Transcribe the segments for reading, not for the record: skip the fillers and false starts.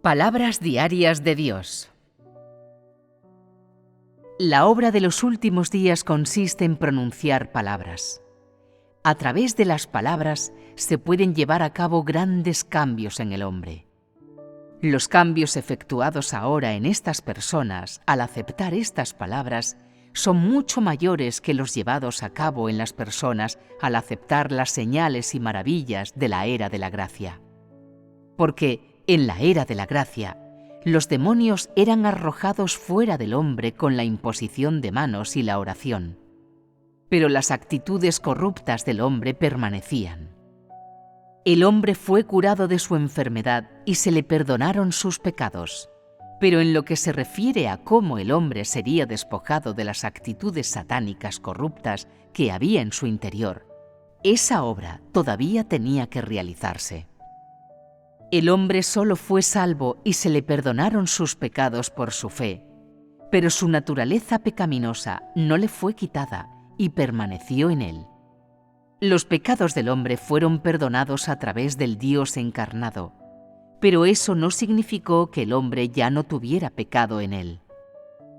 Palabras diarias de Dios. La obra de los últimos días consiste en pronunciar palabras. A través de las palabras se pueden llevar a cabo grandes cambios en el hombre. Los cambios efectuados ahora en estas personas al aceptar estas palabras son mucho mayores que los llevados a cabo en las personas al aceptar las señales y maravillas de la era de la gracia. Porque en la era de la gracia, los demonios eran arrojados fuera del hombre con la imposición de manos y la oración. Pero las actitudes corruptas del hombre permanecían. El hombre fue curado de su enfermedad y se le perdonaron sus pecados. Pero en lo que se refiere a cómo el hombre sería despojado de las actitudes satánicas corruptas que había en su interior, esa obra todavía tenía que realizarse. El hombre solo fue salvo y se le perdonaron sus pecados por su fe, pero su naturaleza pecaminosa no le fue quitada y permaneció en él. Los pecados del hombre fueron perdonados a través del Dios encarnado, pero eso no significó que el hombre ya no tuviera pecado en él.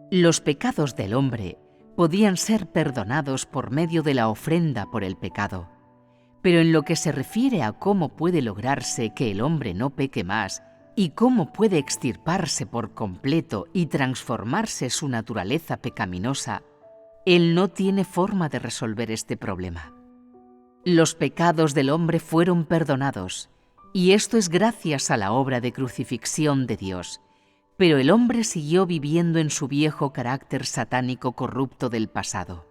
Los pecados del hombre podían ser perdonados por medio de la ofrenda por el pecado. Pero en lo que se refiere a cómo puede lograrse que el hombre no peque más y cómo puede extirparse por completo y transformarse su naturaleza pecaminosa, él no tiene forma de resolver este problema. Los pecados del hombre fueron perdonados, y esto es gracias a la obra de crucifixión de Dios, pero el hombre siguió viviendo en su viejo carácter satánico corrupto del pasado.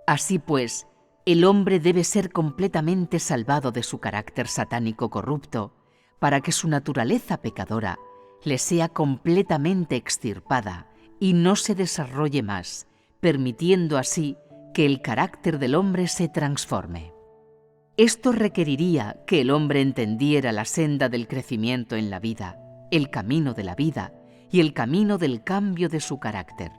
Así pues, el hombre debe ser completamente salvado de su carácter satánico corrupto para que su naturaleza pecadora le sea completamente extirpada y no se desarrolle más, permitiendo así que el carácter del hombre se transforme. Esto requeriría que el hombre entendiera la senda del crecimiento en la vida, el camino de la vida y el camino del cambio de su carácter.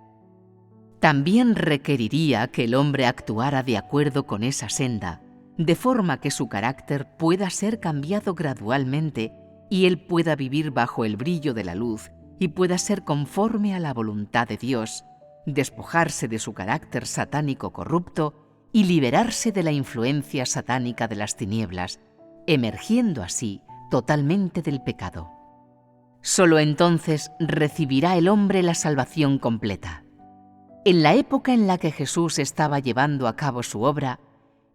También requeriría que el hombre actuara de acuerdo con esa senda, de forma que su carácter pueda ser cambiado gradualmente y él pueda vivir bajo el brillo de la luz y pueda ser conforme a la voluntad de Dios, despojarse de su carácter satánico corrupto y liberarse de la influencia satánica de las tinieblas, emergiendo así totalmente del pecado. Solo entonces recibirá el hombre la salvación completa. En la época en la que Jesús estaba llevando a cabo su obra,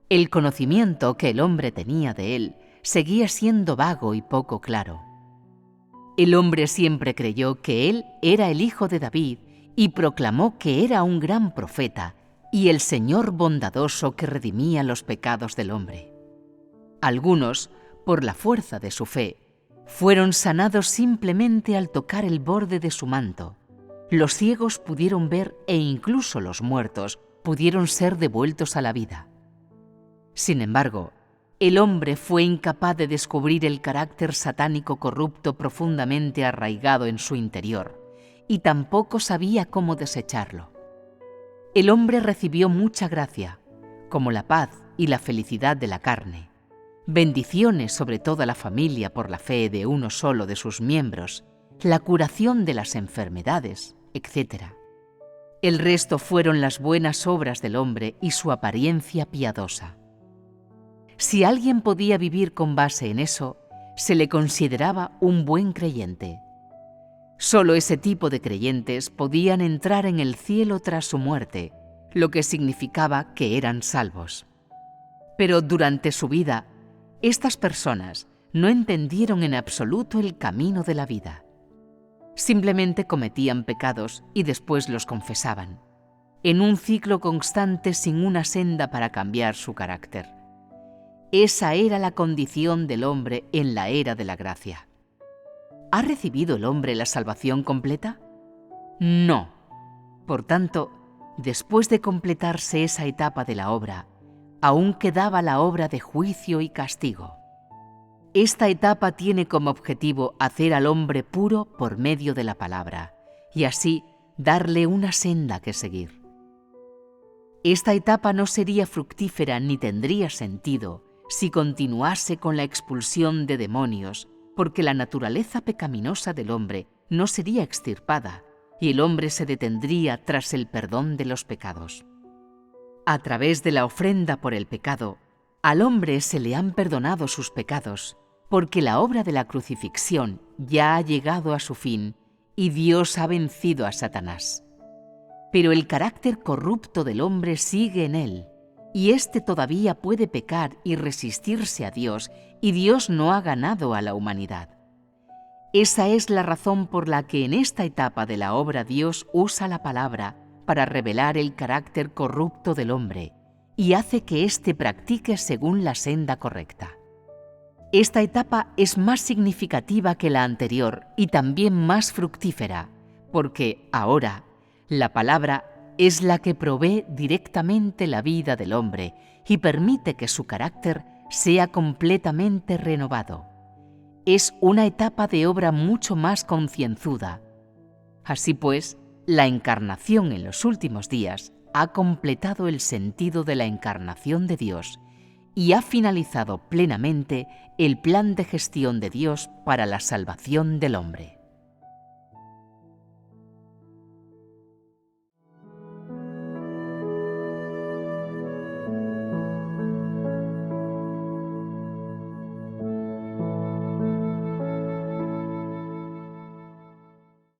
el conocimiento que el hombre tenía de él seguía siendo vago y poco claro. El hombre siempre creyó que él era el hijo de David y proclamó que era un gran profeta y el Señor bondadoso que redimía los pecados del hombre. Algunos, por la fuerza de su fe, fueron sanados simplemente al tocar el borde de su manto. Los ciegos pudieron ver e incluso los muertos pudieron ser devueltos a la vida. Sin embargo, el hombre fue incapaz de descubrir el carácter satánico corrupto profundamente arraigado en su interior, y tampoco sabía cómo desecharlo. El hombre recibió mucha gracia, como la paz y la felicidad de la carne, bendiciones sobre toda la familia por la fe de uno solo de sus miembros, la curación de las enfermedades, etc. El resto fueron las buenas obras del hombre y su apariencia piadosa. Si alguien podía vivir con base en eso, se le consideraba un buen creyente. Solo ese tipo de creyentes podían entrar en el cielo tras su muerte, lo que significaba que eran salvos. Pero durante su vida, estas personas no entendieron en absoluto el camino de la vida. Simplemente cometían pecados y después los confesaban, en un ciclo constante sin una senda para cambiar su carácter. Esa era la condición del hombre en la era de la gracia. ¿Ha recibido el hombre la salvación completa? No. Por tanto, después de completarse esa etapa de la obra, aún quedaba la obra de juicio y castigo. Esta etapa tiene como objetivo hacer al hombre puro por medio de la palabra, y así darle una senda que seguir. Esta etapa no sería fructífera ni tendría sentido si continuase con la expulsión de demonios porque la naturaleza pecaminosa del hombre no sería extirpada y el hombre se detendría tras el perdón de los pecados. A través de la ofrenda por el pecado, al hombre se le han perdonado sus pecados, porque la obra de la crucifixión ya ha llegado a su fin y Dios ha vencido a Satanás. Pero el carácter corrupto del hombre sigue en él, y éste todavía puede pecar y resistirse a Dios, y Dios no ha ganado a la humanidad. Esa es la razón por la que en esta etapa de la obra Dios usa la palabra para revelar el carácter corrupto del hombre y hace que éste practique según la senda correcta. Esta etapa es más significativa que la anterior y también más fructífera, porque ahora la palabra es la que provee directamente la vida del hombre y permite que su carácter sea completamente renovado. Es una etapa de obra mucho más concienzuda. Así pues, la encarnación en los últimos días ha completado el sentido de la encarnación de Dios y ha finalizado plenamente el plan de gestión de Dios para la salvación del hombre.